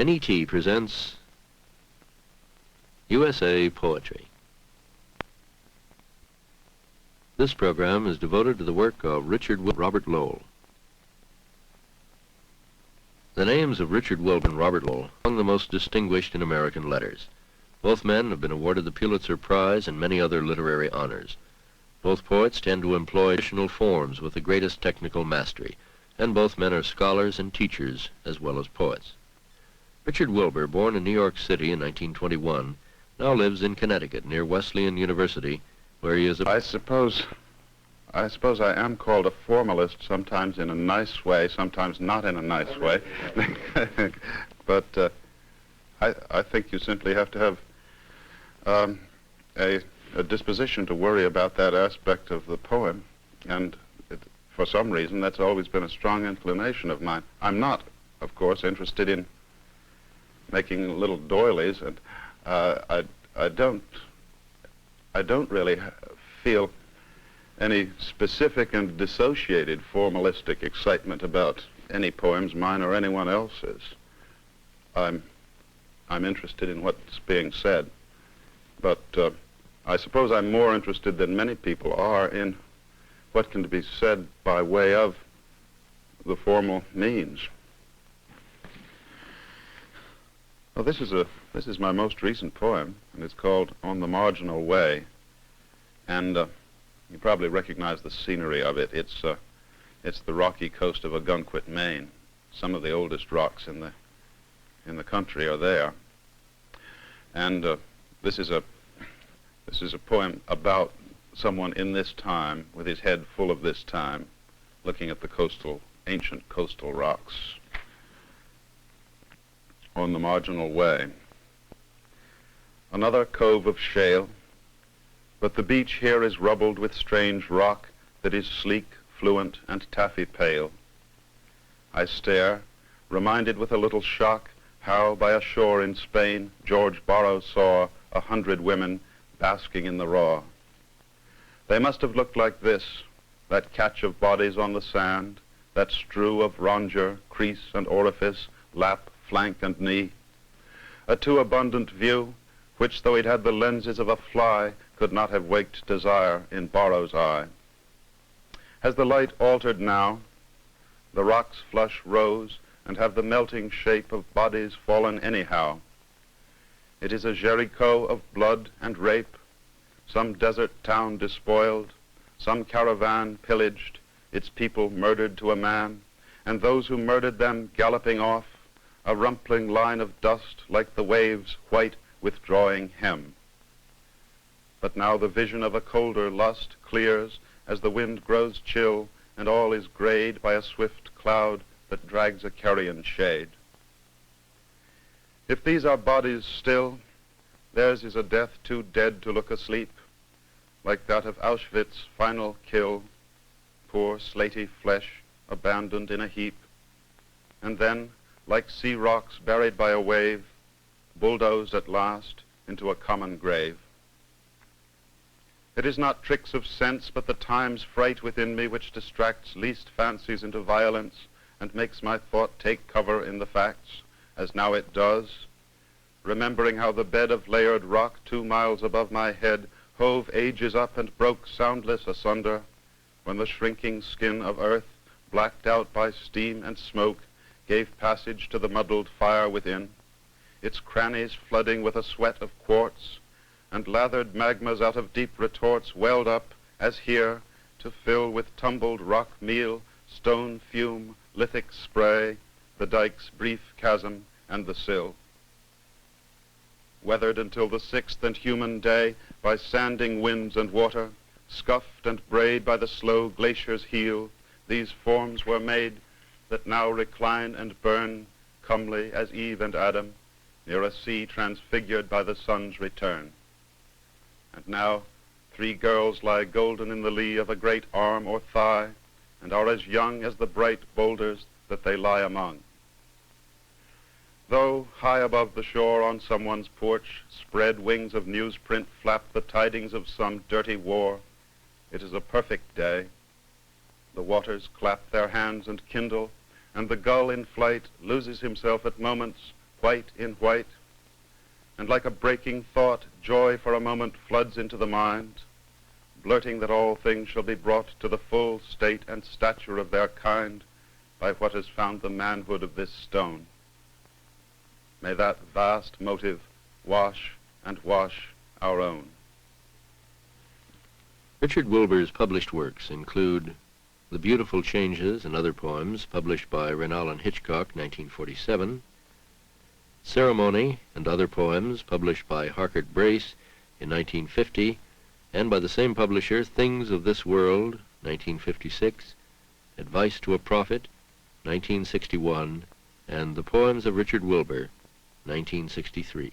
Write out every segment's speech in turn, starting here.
NET presents USA Poetry. This program is devoted to the work of Robert Lowell. The names of Richard Wilbur and Robert Lowell are among the most distinguished in American letters. Both men have been awarded the Pulitzer Prize and many other literary honors. Both poets tend to employ traditional forms with the greatest technical mastery, and both men are scholars and teachers as well as poets. Richard Wilbur, born in New York City in 1921, now lives in Connecticut near Wesleyan University, where he is I suppose I am called a formalist, sometimes in a nice way, sometimes not in a nice way. But I think you simply have to have a disposition to worry about that aspect of the poem, and for some reason that's always been a strong inclination of mine. I'm not, of course, interested in making little doilies, and I don't really feel any specific and dissociated formalistic excitement about any poems, mine or anyone else's. I'm interested in what's being said, but I suppose I'm more interested than many people are in what can be said by way of the formal means. Well, this is my most recent poem, and it's called On the Marginal Way, and you probably recognize the scenery of it. It's the rocky coast of Ogunquit, Maine. Some of the oldest rocks in the country are there, and this is a poem about someone in this time, with his head full of this time, looking at the ancient coastal rocks. On the Marginal Way. Another cove of shale, but the beach here is rubbled with strange rock that is sleek, fluent, and taffy pale. I stare, reminded with a little shock how by a shore in Spain George Borrow saw 100 women basking in the raw. They must have looked like this, that catch of bodies on the sand, that strew of rondure, crease, and orifice, lap, flank, and knee. A too abundant view, which, though it had the lenses of a fly, could not have waked desire in Borrow's eye. Has the light altered now? The rocks flush rose, and have the melting shape of bodies fallen anyhow. It is a Jericho of blood and rape, some desert town despoiled, some caravan pillaged, its people murdered to a man, and those who murdered them galloping off, a rumpling line of dust like the waves' white withdrawing hem. But now the vision of a colder lust clears as the wind grows chill and all is grayed by a swift cloud that drags a carrion shade. If these are bodies still, theirs is a death too dead to look asleep, like that of Auschwitz's final kill, poor slaty flesh abandoned in a heap, and then, like sea rocks buried by a wave, bulldozed at last into a common grave. It is not tricks of sense, but the time's fright within me which distracts least fancies into violence and makes my thought take cover in the facts, as now it does, remembering how the bed of layered rock 2 miles above my head hove ages up and broke soundless asunder, when the shrinking skin of earth, blacked out by steam and smoke, gave passage to the muddled fire within, its crannies flooding with a sweat of quartz, and lathered magmas out of deep retorts welled up, as here, to fill with tumbled rock meal, stone fume, lithic spray, the dike's brief chasm and the sill. Weathered until the 6th and human day by sanding winds and water, scuffed and brayed by the slow glacier's heel, these forms were made that now recline and burn, comely as Eve and Adam, near a sea transfigured by the sun's return. And now 3 girls lie golden in the lee of a great arm or thigh, and are as young as the bright boulders that they lie among. Though high above the shore on someone's porch, spread wings of newsprint flap the tidings of some dirty war, it is a perfect day. The waters clap their hands and kindle, and the gull in flight loses himself at moments, white in white, and like a breaking thought, joy for a moment floods into the mind, blurting that all things shall be brought to the full state and stature of their kind by what has found the manhood of this stone. May that vast motive wash and wash our own. Richard Wilbur's published works include The Beautiful Changes and Other Poems, published by Rennell and Hitchcock, 1947, Ceremony and Other Poems, published by Harcourt Brace in 1950, and by the same publisher, Things of This World, 1956, Advice to a Prophet, 1961, and The Poems of Richard Wilbur, 1963.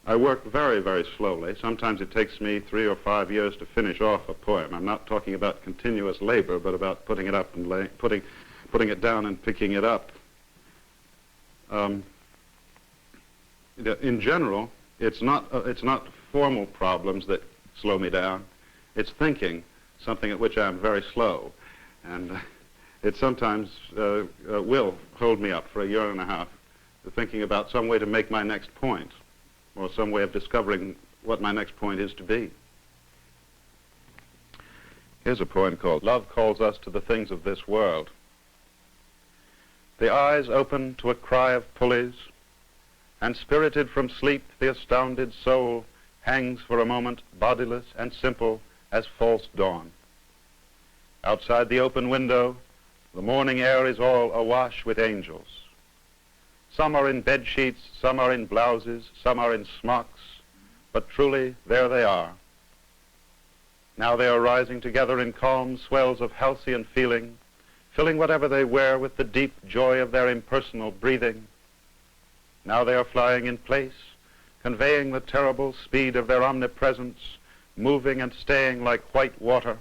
I work very, very slowly. Sometimes it takes me 3 or 5 years to finish off a poem. I'm not talking about continuous labor, but about putting it up and putting it down and picking it up. In general, it's not formal problems that slow me down. It's thinking, something at which I'm very slow, and it sometimes will hold me up for a year and a half, thinking about some way to make my next point, or some way of discovering what my next point is to be. Here's a poem called Love Calls Us to the Things of This World. The eyes open to a cry of pulleys, and spirited from sleep the astounded soul hangs for a moment bodiless and simple as false dawn. Outside the open window, the morning air is all awash with angels. Some are in bed sheets, some are in blouses, some are in smocks, but truly there they are. Now they are rising together in calm swells of halcyon feeling, filling whatever they wear with the deep joy of their impersonal breathing. Now they are flying in place, conveying the terrible speed of their omnipresence, moving and staying like white water.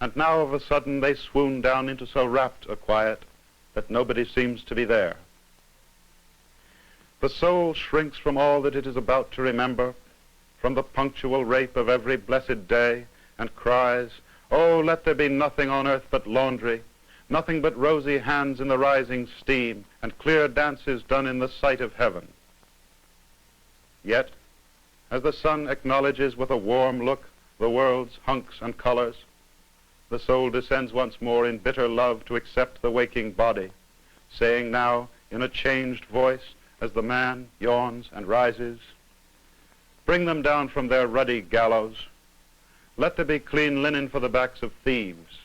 And now of a sudden they swoon down into so rapt a quiet that nobody seems to be there. The soul shrinks from all that it is about to remember, from the punctual rape of every blessed day, and cries, "Oh, let there be nothing on earth but laundry, nothing but rosy hands in the rising steam, and clear dances done in the sight of heaven." Yet, as the sun acknowledges with a warm look the world's hunks and colors, the soul descends once more in bitter love to accept the waking body, saying now in a changed voice as the man yawns and rises, "Bring them down from their ruddy gallows. Let there be clean linen for the backs of thieves.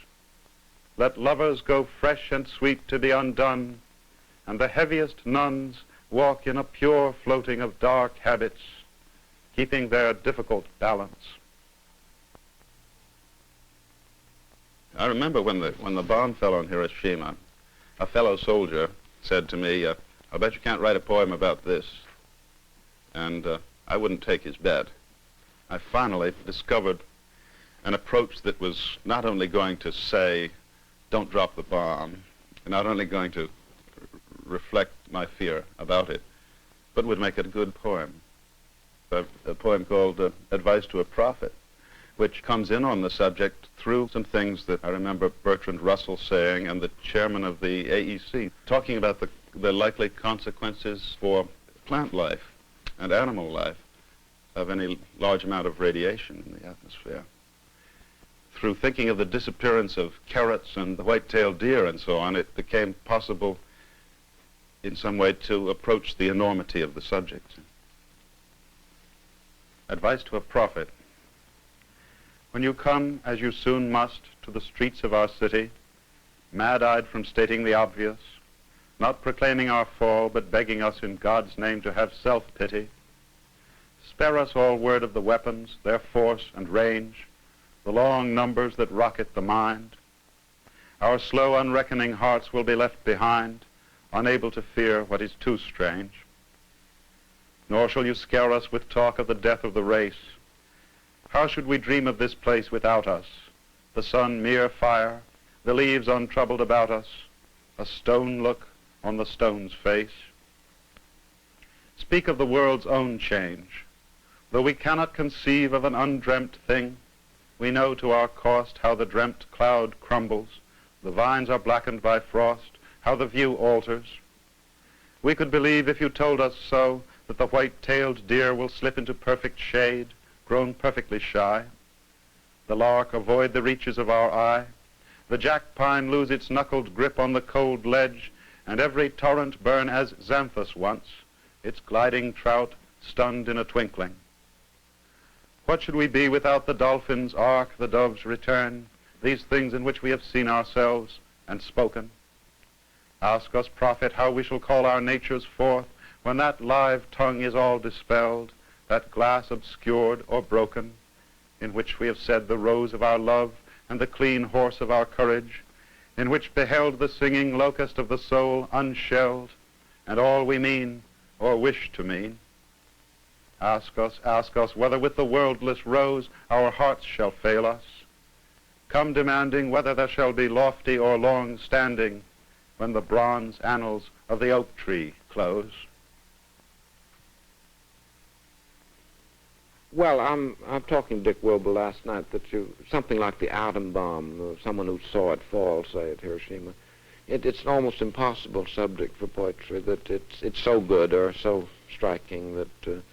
Let lovers go fresh and sweet to be undone, and the heaviest nuns walk in a pure floating of dark habits, keeping their difficult balance." I remember when the bomb fell on Hiroshima, a fellow soldier said to me, "I bet you can't write a poem about this." And I wouldn't take his bet. I finally discovered an approach that was not only going to say, "Don't drop the bomb," not only going to reflect my fear about it, but would make it a good poem. A poem called Advice to a Prophet, which comes in on the subject through some things that I remember Bertrand Russell saying, and the chairman of the AEC, talking about the likely consequences for plant life and animal life of any large amount of radiation in the atmosphere. Through thinking of the disappearance of carrots and the white-tailed deer and so on, it became possible in some way to approach the enormity of the subject. Advice to a Prophet. When you come, as you soon must, to the streets of our city, mad-eyed from stating the obvious, not proclaiming our fall, but begging us in God's name to have self-pity, spare us all word of the weapons, their force and range, the long numbers that rocket the mind. Our slow, unreckoning hearts will be left behind, unable to fear what is too strange. Nor shall you scare us with talk of the death of the race. How should we dream of this place without us? The sun mere fire, the leaves untroubled about us, a stone look on the stone's face. Speak of the world's own change. Though we cannot conceive of an undreamt thing, we know to our cost how the dreamt cloud crumbles, the vines are blackened by frost, how the view alters. We could believe if you told us so, that the white-tailed deer will slip into perfect shade, grown perfectly shy. The lark avoid the reaches of our eye, the jack-pine lose its knuckled grip on the cold ledge, and every torrent burn as Xanthus once, its gliding trout stunned in a twinkling. What should we be without the dolphin's ark, the dove's return, these things in which we have seen ourselves and spoken? Ask us, prophet, how we shall call our natures forth when that live tongue is all dispelled, that glass obscured or broken, in which we have said the rose of our love and the clean horse of our courage, in which beheld the singing locust of the soul unshelled, and all we mean or wish to mean. Ask us whether with the worldless rose our hearts shall fail us. Come demanding whether there shall be lofty or long standing when the bronze annals of the oak tree close. Well, I'm talking to Dick Wilbur last night that something like the atom bomb, someone who saw it fall, say, at Hiroshima, it's an almost impossible subject for poetry, that it's so good or so striking that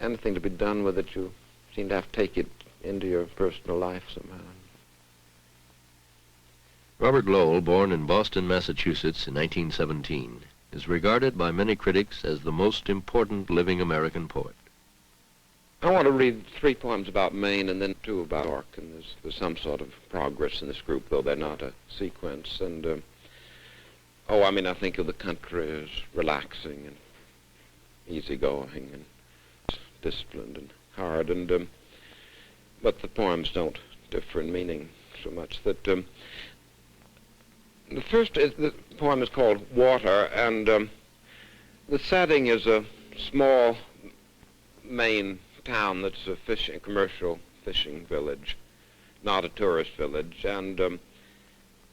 anything to be done with it, you seem to have to take it into your personal life somehow. Robert Lowell, born in Boston, Massachusetts in 1917, is regarded by many critics as the most important living American poet. I want to read 3 poems about Maine and then 2 about New York, and there's some sort of progress in this group, though they're not a sequence. And, I think of the country as relaxing and easygoing and disciplined and hard, and but the poems don't differ in meaning so much that the poem is called Water, and the setting is a small Maine town that's a commercial fishing village, not a tourist village, and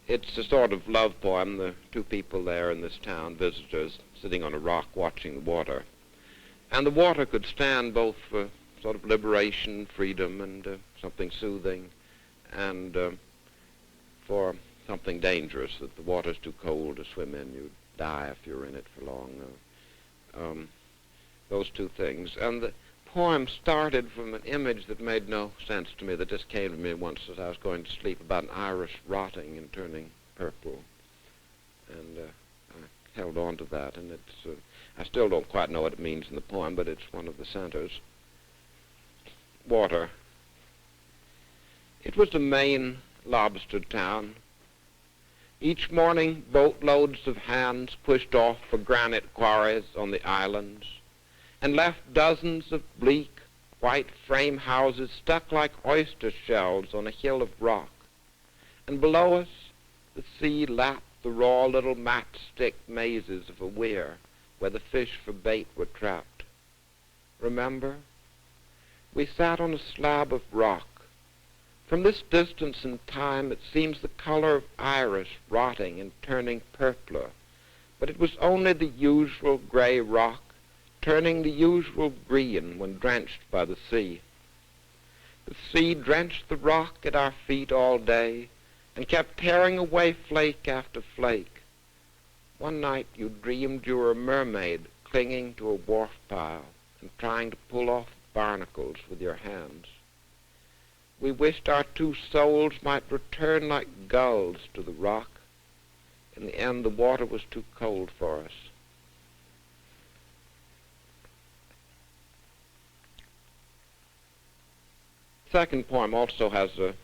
it's a sort of love poem. The 2 people there in this town, visitors, sitting on a rock watching the water. And the water could stand both for sort of liberation, freedom, and something soothing, and for something dangerous, that the water's too cold to swim in. You'd die if you were in it for long. Those 2 things. And the poem started from an image that made no sense to me, that just came to me once as I was going to sleep, about an iris rotting and turning purple. And I held on to that, and I still don't quite know what it means in the poem, but it's one of the centers. Water. It was the Maine lobster town. Each morning, boatloads of hands pushed off for granite quarries on the islands and left dozens of bleak, white frame houses stuck like oyster shells on a hill of rock. And below us, the sea lapped the raw little matchstick mazes of a weir where the fish for bait were trapped. Remember? We sat on a slab of rock. From this distance in time, it seems the color of iris rotting and turning purpler, but it was only the usual gray rock, turning the usual green when drenched by the sea. The sea drenched the rock at our feet all day and kept tearing away flake after flake. One night you dreamed you were a mermaid clinging to a wharf pile and trying to pull off barnacles with your hands. We wished our 2 souls might return like gulls to the rock. In the end, the water was too cold for us. The 2nd poem also has a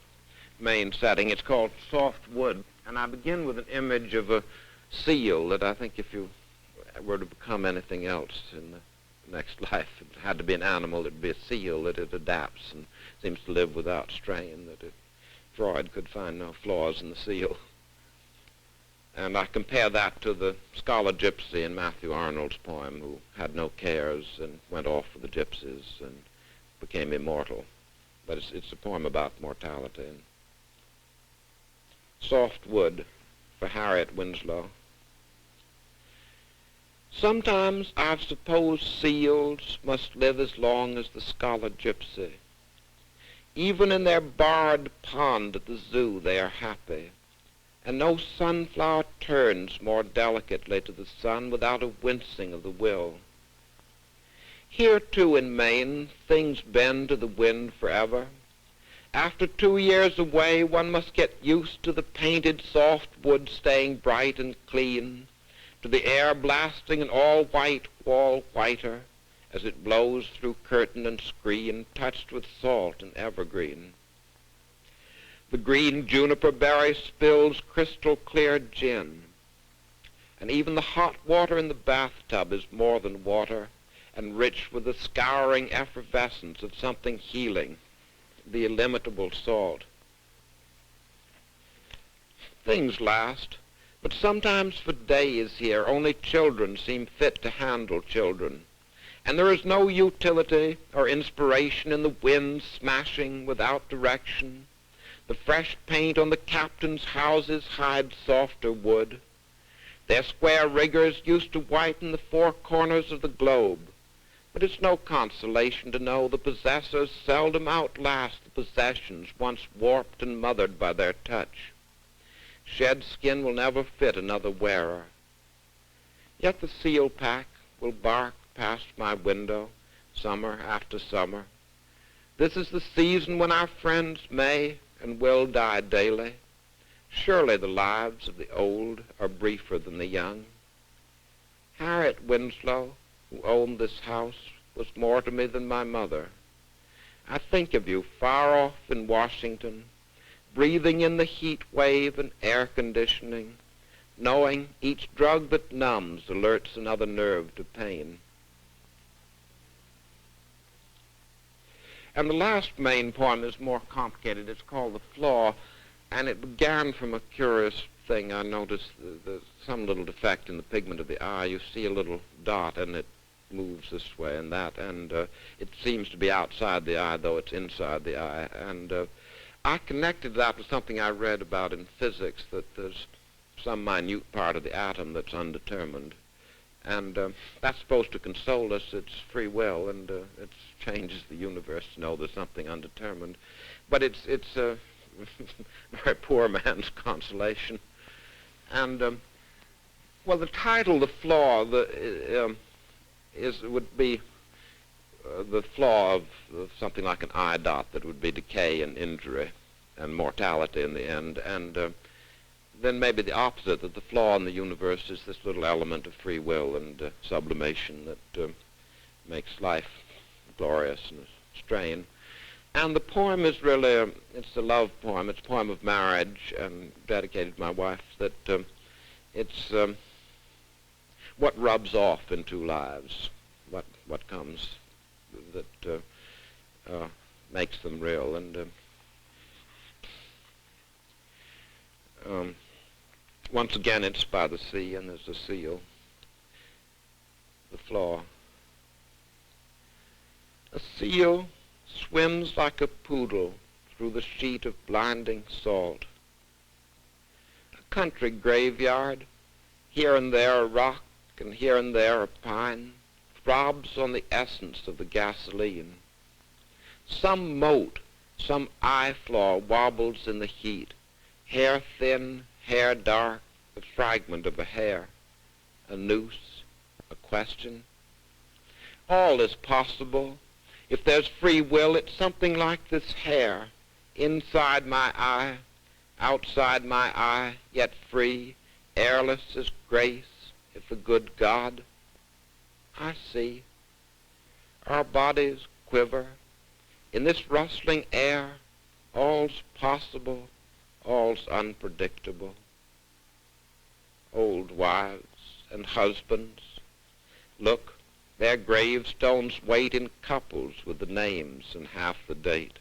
Maine setting. It's called Soft Wood, and I begin with an image of a seal that I think if you were to become anything else in the next life, it had to be an animal, it'd be a seal, that it adapts and seems to live without strain, that Freud could find no flaws in the seal. And I compare that to the scholar gypsy in Matthew Arnold's poem, who had no cares and went off with the gypsies and became immortal. But it's a poem about mortality. And Soft Wood, for Harriet Winslow. Sometimes I've supposed seals must live as long as the scholar gypsy. Even in their barred pond at the zoo they are happy, and no sunflower turns more delicately to the sun without a wincing of the will. Here, too, in Maine, things bend to the wind forever. After 2 years away, one must get used to the painted soft wood staying bright and clean, to the air blasting an all-white wall whiter as it blows through curtain and screen, touched with salt and evergreen. The green juniper berry spills crystal-clear gin, and even the hot water in the bathtub is more than water, and rich with the scouring effervescence of something healing, the illimitable salt. Things last, but sometimes for days here only children seem fit to handle children, and there is no utility or inspiration in the wind smashing without direction. The fresh paint on the captain's houses hides softer wood. Their square riggers used to whiten the four corners of the globe, but it's no consolation to know the possessors seldom outlast the possessions once warped and mothered by their touch. Shed skin will never fit another wearer. Yet the seal pack will bark past my window, summer after summer. This is the season when our friends may and will die daily. Surely the lives of the old are briefer than the young. Harriet Winslow, who owned this house, was more to me than my mother. I think of you far off in Washington, breathing in the heat wave and air conditioning, knowing each drug that numbs alerts another nerve to pain. And the last main poem is more complicated. It's called The Flaw, and it began from a curious thing. I noticed there's some little defect in the pigment of the eye. You see a little dot, and it moves this way and that, and it seems to be outside the eye, though it's inside the eye. And I connected that with something I read about in physics, that there's some minute part of the atom that's undetermined. And that's supposed to console us. It's free will, and it changes the universe to know there's something undetermined. But it's a very poor man's consolation. And, well, the title, The Flaw, would be the flaw of something like an eye dot that would be decay and injury and mortality in the end. And then maybe the opposite, that the flaw in the universe is this little element of free will and sublimation that makes life glorious and a strain. And the poem is really, it's a love poem. It's a poem of marriage and dedicated to my wife, that it's what rubs off in two lives, what comes that makes them real. And once again, it's by the sea, and there's a seal. The Flaw. A seal swims like a poodle through the sheet of blinding salt. A country graveyard, here and there a rock, and here and there a pine, throbs on the essence of the gasoline. Some mote, some eye flaw wobbles in the heat, hair thin, hair dark, the fragment of a hair, a noose, a question. All is possible. If there's free will, it's something like this hair, inside my eye, outside my eye, yet free, airless as grace, if the good God. I see. Our bodies quiver. In this rustling air, all's possible, all's unpredictable. Old wives and husbands, look, their gravestones wait in couples with the names and half the date.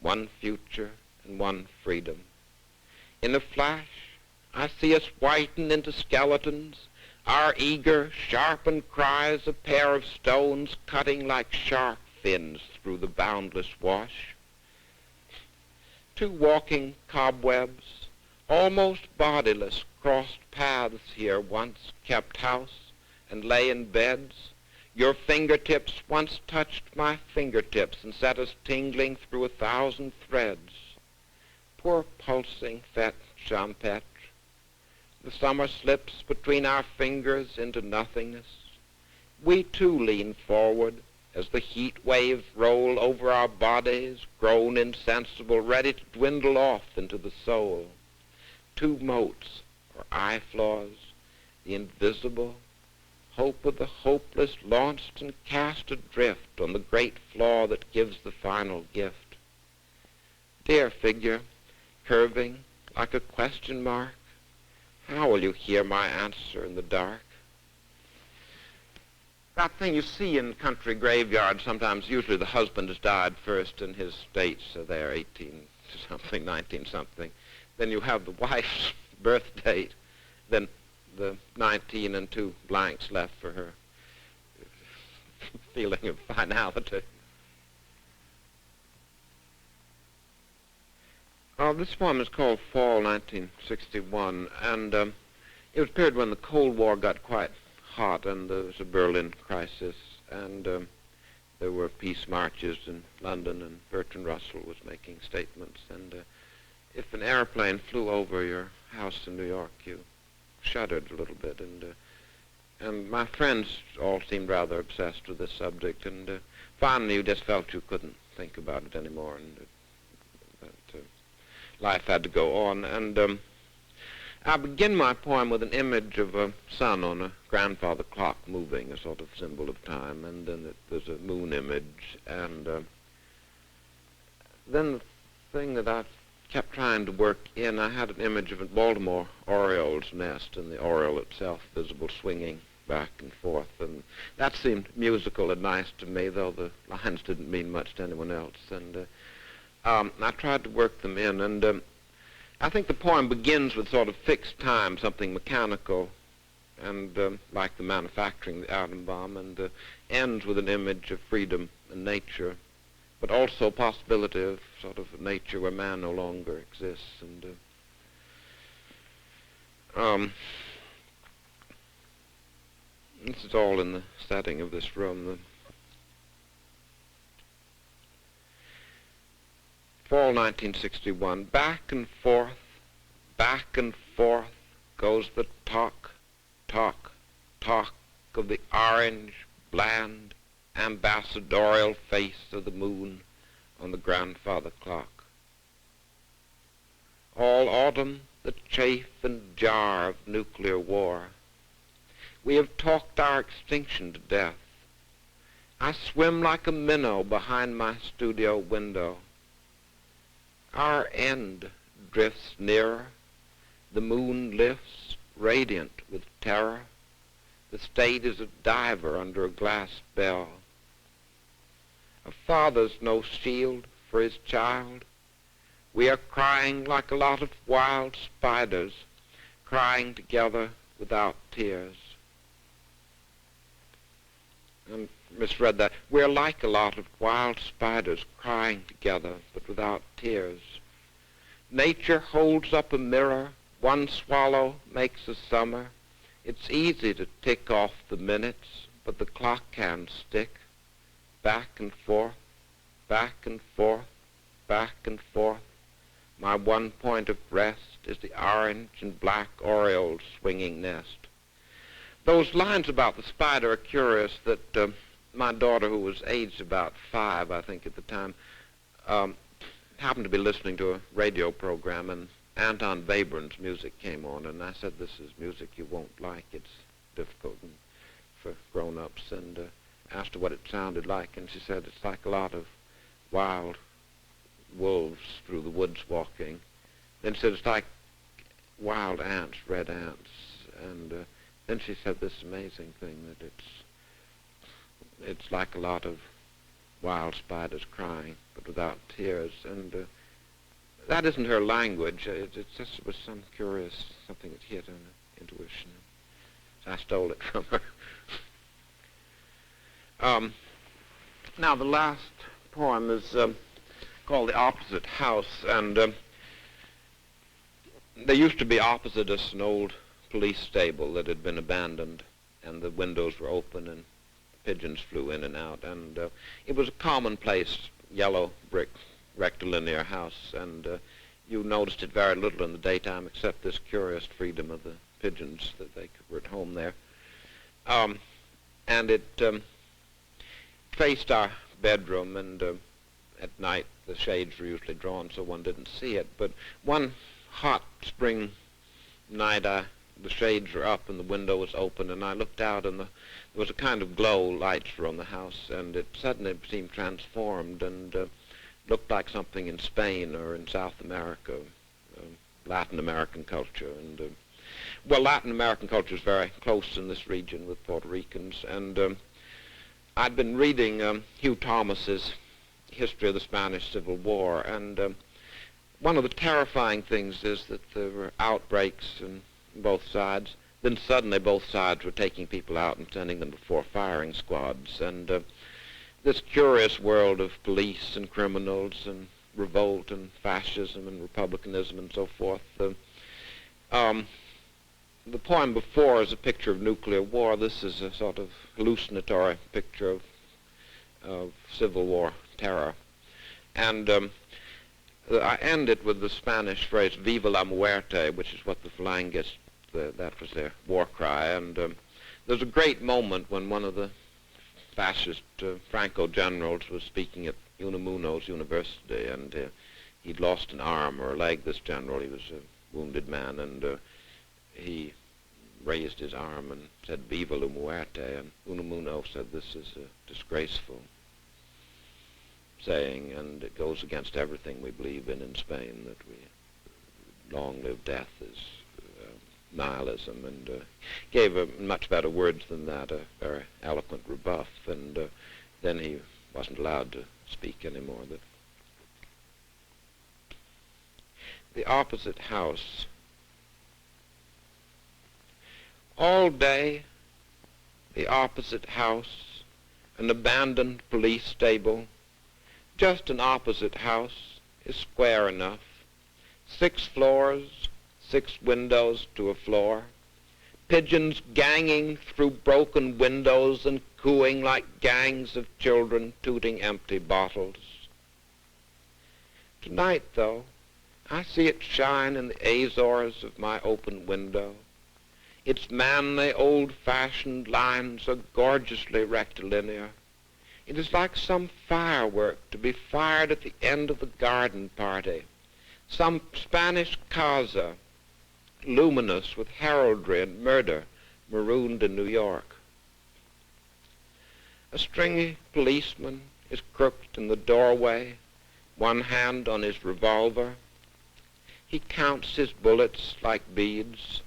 One future and one freedom. In a flash, I see us whiten into skeletons, our eager, sharpened cries a pair of stones cutting like shark fins through the boundless wash. Two walking cobwebs, almost bodiless, crossed paths here once, kept house and lay in beds. Your fingertips once touched my fingertips and set us tingling through 1,000 threads. Poor pulsing fetch, champêtre. The summer slips between our fingers into nothingness. We too lean forward as the heat waves roll over our bodies, grown insensible, ready to dwindle off into the soul. Two motes, or eye flaws, the invisible, hope of the hopeless, launched and cast adrift on the great flaw that gives the final gift. Dear figure, curving like a question mark, how will you hear my answer in the dark? That thing you see in country graveyards, sometimes, usually the husband has died first and his dates are there, 18-something, 19-something. Then you have the wife's birth date, then the 19 and 2 blanks left for her feeling of finality. This poem is called Fall 1961, and it was a period when the Cold War got quite hot, and there was a Berlin crisis, and there were peace marches in London, and Bertrand Russell was making statements, and if an airplane flew over your house in New York, you shuddered a little bit, and my friends all seemed rather obsessed with this subject, and finally you just felt you couldn't think about it anymore, and that life had to go on. And I begin my poem with an image of a sun on a grandfather clock moving, a sort of symbol of time, and then there's a moon image, and then the thing that I kept trying to work in, I had an image of a Baltimore oriole's nest, and the oriole itself visible swinging back and forth, and that seemed musical and nice to me, though the lines didn't mean much to anyone else, and I tried to work them in, and I think the poem begins with sort of fixed time, something mechanical, and like the manufacturing the atom bomb, and ends with an image of freedom and nature, but also possibility of sort of a nature where man no longer exists. And this is all in the setting of this room. Fall 1961, back and forth goes the talk of the orange, bland, ambassadorial face of the moon on the grandfather clock. All autumn, the chafe and jar of nuclear war. We have talked our extinction to death. I swim like a minnow behind my studio window. Our end drifts nearer. The moon lifts, radiant with terror. The state is a diver under a glass bell. A father's no shield for his child. We are crying like a lot of wild spiders, crying together without tears. I misread that. We're like a lot of wild spiders crying together, but without tears. Nature holds up a mirror. One swallow makes a summer. It's easy to tick off the minutes, but the clock can stick. Back and forth, back and forth, back and forth. My one point of rest is the orange and black oriole's swinging nest. Those lines about the spider are curious. That my daughter, who was aged about 5, I think at the time, happened to be listening to a radio program, and Anton Webern's music came on, and I said, this is music you won't like. It's difficult for grown-ups, and asked her what it sounded like, and she said, it's like a lot of wild wolves through the woods walking. Then she said, it's like wild ants, red ants, and then she said this amazing thing, that it's like a lot of wild spiders crying, but without tears, and that isn't her language. It just was some curious, something that hit an intuition. So I stole it from her. Now the last poem is called The Opposite House, and there used to be opposite us an old police stable that had been abandoned, and the windows were open and pigeons flew in and out, and it was a commonplace yellow brick rectilinear house, and You noticed it very little in the daytime, except this curious freedom of the pigeons that they were at home there. And it faced our bedroom, and at night the shades were usually drawn so one didn't see it. But one hot spring night, the shades were up and the window was open, and I looked out, and there was a kind of glow. Lights were on the house, and it suddenly seemed transformed and looked like something in Spain or in South America, Latin American culture. And well, Latin American culture is very close in this region with Puerto Ricans, and I'd been reading Hugh Thomas's History of the Spanish Civil War, and one of the terrifying things is that there were outbreaks on both sides. Then suddenly both sides were taking people out and sending them before firing squads, and this curious world of police and criminals and revolt and fascism and republicanism and so forth. The poem before is a picture of nuclear war. This is a sort of hallucinatory picture of Civil War terror. And I end it with the Spanish phrase, "Viva la muerte," which is what the Falangists, that was their war cry. And there's a great moment when one of the fascist Franco generals was speaking at Unamuno's University, and he'd lost an arm or a leg, this general. He was a wounded man, and he raised his arm and said, "Viva la muerte," and Unamuno said, "This is a disgraceful saying, and it goes against everything we believe in Spain, that we long-lived death is nihilism," and gave much better words than that, a very eloquent rebuff, and then he wasn't allowed to speak anymore. The opposite house. All day, the opposite house, an abandoned police stable, just an opposite house, is square enough. 6 floors, 6 windows to a floor, pigeons ganging through broken windows and cooing like gangs of children tooting empty bottles. Tonight, though, I see it shine in the azores of my open window. Its manly, old-fashioned lines are gorgeously rectilinear. It is like some firework to be fired at the end of the garden party, some Spanish casa, luminous with heraldry and murder, marooned in New York. A stringy policeman is crooked in the doorway, one hand on his revolver. He counts his bullets like beads.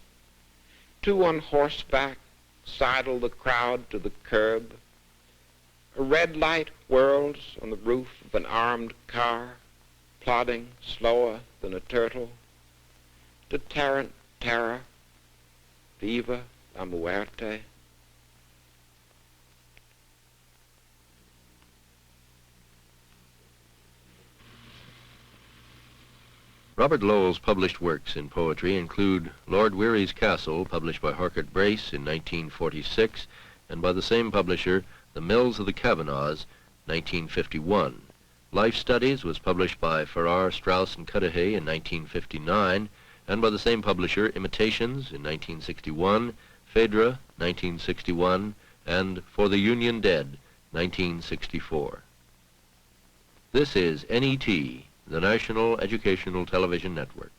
2 on horseback sidle the crowd to the curb. A red light whirls on the roof of an armed car, plodding slower than a turtle. Deterrent terror, viva la muerte. Robert Lowell's published works in poetry include Lord Weary's Castle, published by Harcourt Brace in 1946, and by the same publisher, The Mills of the Kavanaghs, 1951. Life Studies was published by Farrar, Straus and Cudahy in 1959, and by the same publisher, Imitations in 1961, Phaedra, 1961, and For the Union Dead, 1964. This is NET, the National Educational Television Network.